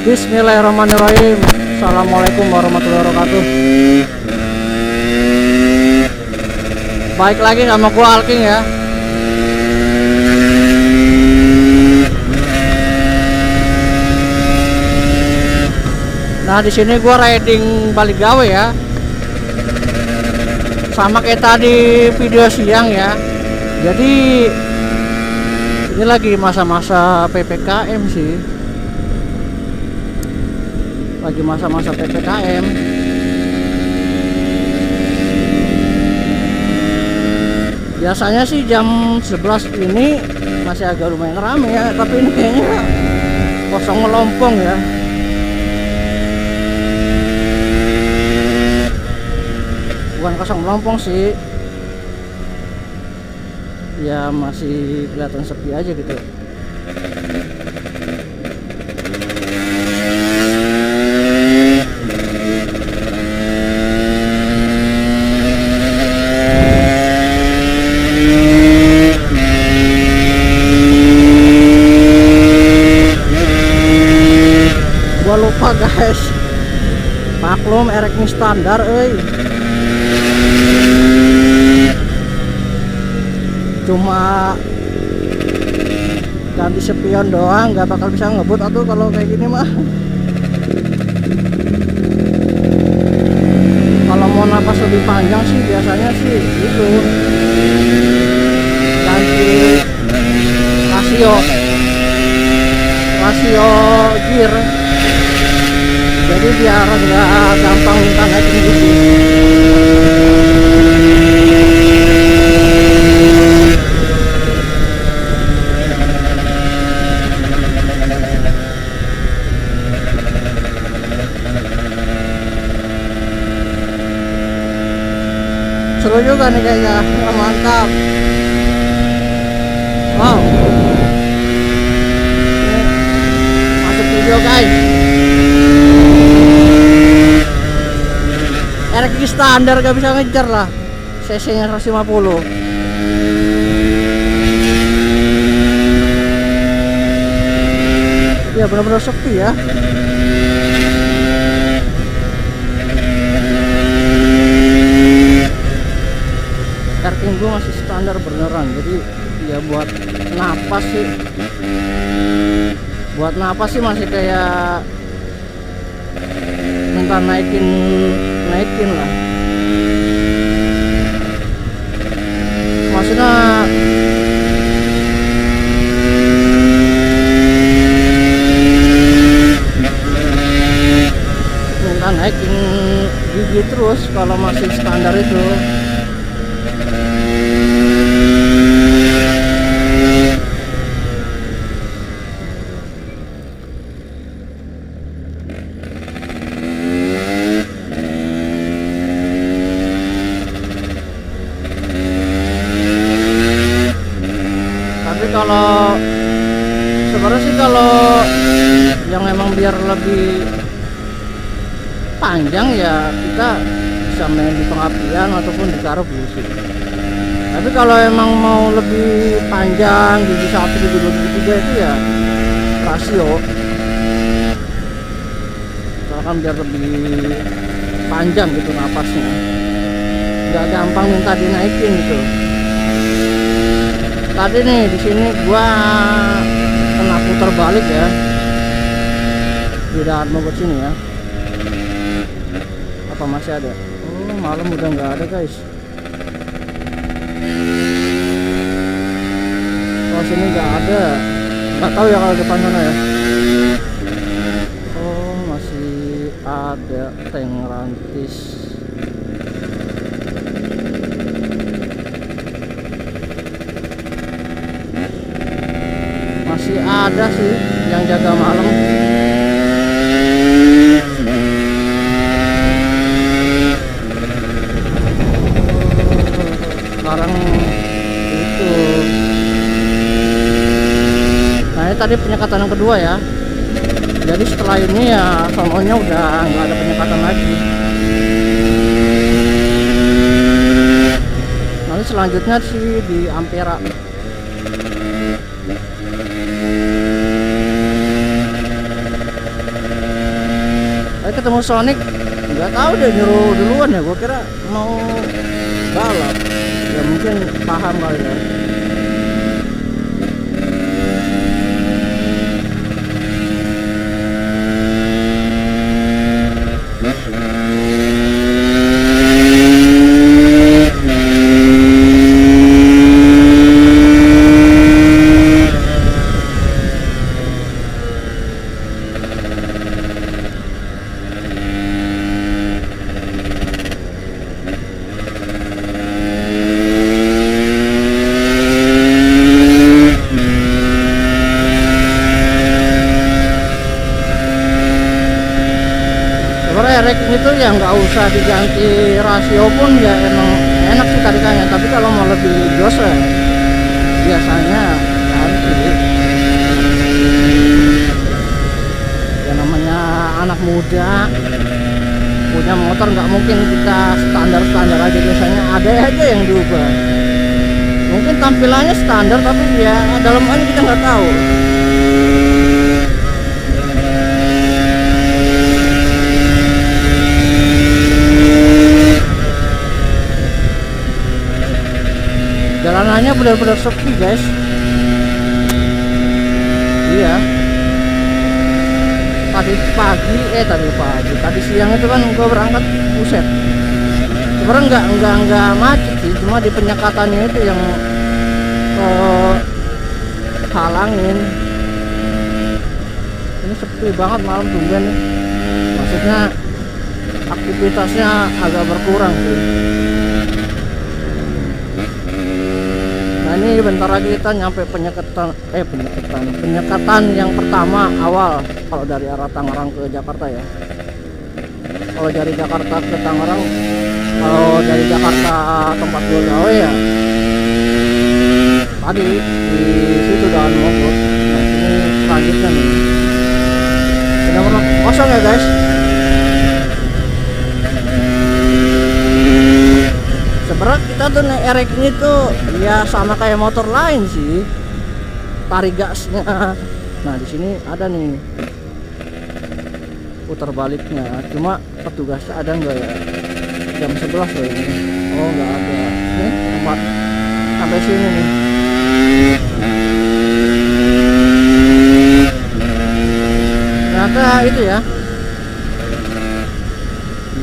Bismillahirrahmanirrahim. Assalamualaikum warahmatullahi wabarakatuh. Baik lagi sama gua Alking ya. Nah, di sini gua riding balik gawe ya. Sama kayak tadi video siang ya. Jadi ini lagi masa-masa PPKM sih. Lagi masa-masa PPKM. Biasanya sih jam 11 ini masih agak lumayan rame ya, tapi ini kayaknya kosong melompong ya. Bukan kosong melompong sih, ya masih kelihatan sepi aja gitu. Gua lupa guys, maklum erek ini standar cuma ganti spion doang, nggak bakal bisa ngebut atau kalau kayak gini mah. Kalau mau napas lebih panjang sih biasanya sih itu ganti rasio gear, jadi biar nggak gampang minta naikin gitu. Seru juga nih kayaknya, mantap. Wow, masuk video guys. RX standar gak bisa ngejar lah, cc nya 150. Ya benar-benar sepi ya. Karting gue masih standar beneran, jadi ya buat napas sih masih kayak minta naikin lah, maksudnya minta naikin gigi terus kalau masih standar itu. Kalau sebenarnya sih kalau yang emang biar lebih panjang ya kita bisa main di pengapian ataupun di karbu sih. Tapi kalau emang mau lebih panjang gigi 1, gigi 2, gigi 3 itu ya rasio. Misalkan biar lebih panjang gitu napasnya, nggak gampang minta dinaikin gitu. Tadi nih di sini gua kena putar balik ya di daerah Mogot sini ya. Apa masih ada? Oh, malam udah nggak ada guys. Oh, sini nggak ada. Nggak tahu ya kalau depan sana ya. Oh, masih ada tank rantis. Masih ada sih yang jaga malam. Sekarang itu. Nah, ini tadi penyekatan yang kedua ya. Jadi setelah ini ya sononya udah nggak ada penyekatan lagi. Nanti selanjutnya sih di Ampera. ketemu Sonic nggak tahu dia nyuruh duluan ya, gua kira mau balap ya, mungkin paham kali ya. Racking itu ya nggak usah diganti rasio pun ya, emang enak sih tarikannya. Tapi kalau mau lebih jos ya biasanya ganti. Ya namanya anak muda punya motor, nggak mungkin kita standar aja, biasanya ada aja yang diubah. Mungkin tampilannya standar tapi ya dalamnya kita nggak tahu. Jalanannya benar-benar sepi guys. Iya. Tadi siang itu kan gua berangkat, buset. Sebenarnya nggak macet sih, cuma di penyekatannya itu yang halangin. Ini sepi banget malam tumben nih. Maksudnya aktivitasnya agak berkurang sih. Ini bentar lagi kita nyampe penyekatan yang pertama awal kalau dari arah Tangerang ke Jakarta ya. Kalau dari Jakarta ke Tangerang, kalau dari Jakarta tempat gua gawe ya tadi di situ Daan Mogot. Nah ini selanjutnya nih sudah pernah kosong ya guys. Sebenarnya kita tuh naik racking itu ya sama kayak motor lain sih, tarik gasnya. Nah di sini ada nih putar baliknya, cuma petugasnya ada nggak ya? Jam 11 loh ini. Oh nggak ada. Nih tempat sampai sini nih. Ternyata itu ya.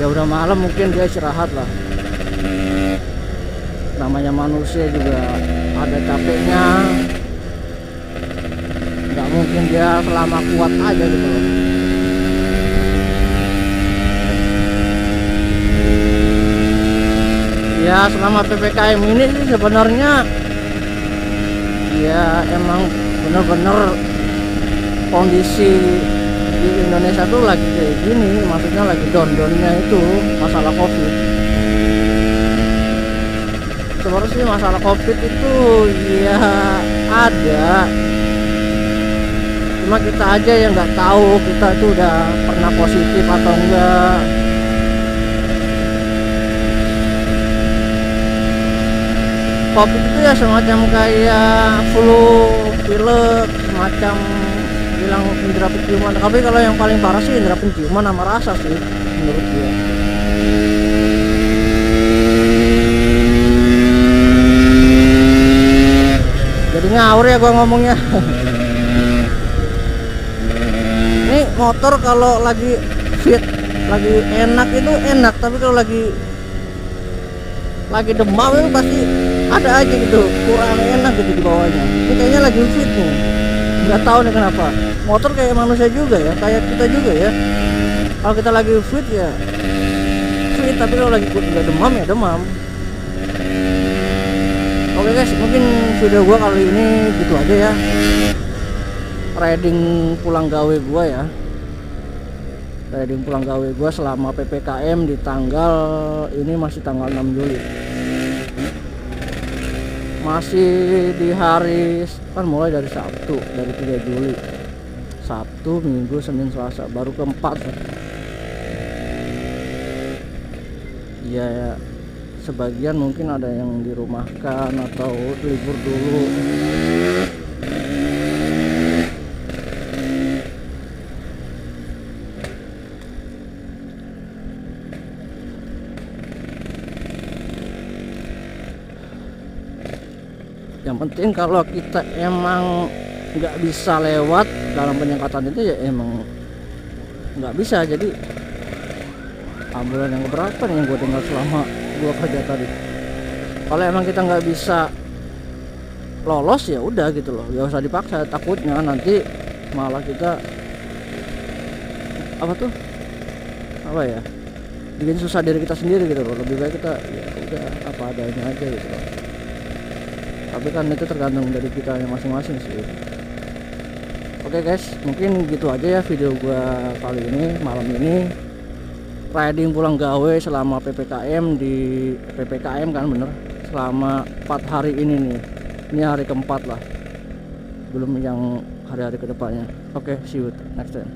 Ya udah malam, mungkin dia istirahat lah. Namanya manusia juga ada capeknya, nggak mungkin dia selama kuat aja gitu loh. Ya selama PPKM ini sih sebenarnya ya emang bener-bener kondisi di Indonesia tuh lagi kayak gini, maksudnya lagi down-downnya itu masalah COVID. Sebenarnya sih masalah COVID itu ya ada, cuma kita aja yang nggak tahu kita itu udah pernah positif atau enggak. COVID itu ya semacam kayak flu, pilek, semacam bilang indera penciuman. Tapi kalau yang paling parah sih indera penciuman sama rasa sih menurut gue. Jadi ngawur ya gua ngomongnya. Ini motor kalau lagi fit, lagi enak itu enak, tapi kalau lagi demam itu pasti ada aja gitu kurang enak gitu di bawahnya. Ini kayaknya lagi fit nih, nggak tahu nih kenapa. Motor kayak manusia juga ya, kayak kita juga ya. Kalau kita lagi fit ya fit, tapi kalau lagi nggak demam ya demam. Oke guys, mungkin video gua kali ini gitu aja ya. Riding pulang gawe gua ya. Riding pulang gawe gua selama PPKM di tanggal ini masih tanggal 6 Juli. Masih di hari kan mulai dari Sabtu, dari 3 Juli. Sabtu, Minggu, Senin, Selasa, baru keempat. Iya ya. Sebagian mungkin ada yang dirumahkan atau libur dulu. Yang penting kalau kita emang nggak bisa lewat dalam penyekatan itu ya emang nggak bisa. Jadi ambulan yang keberapa nih yang gue dengar selama gue kerja tadi. Kalau emang kita nggak bisa lolos ya udah gitu loh, gak usah dipaksa. Takutnya nanti malah kita bikin susah diri kita sendiri gitu loh. Lebih baik kita ya udah apa adanya aja gitu loh. Tapi kan itu tergantung dari kita masing-masing sih. Oke guys, mungkin gitu aja ya video gua kali ini, malam ini riding pulang gawe selama PPKM kan bener, selama 4 hari ini nih. Ini hari keempat lah, belum yang hari-hari kedepannya. Oke, see you next time.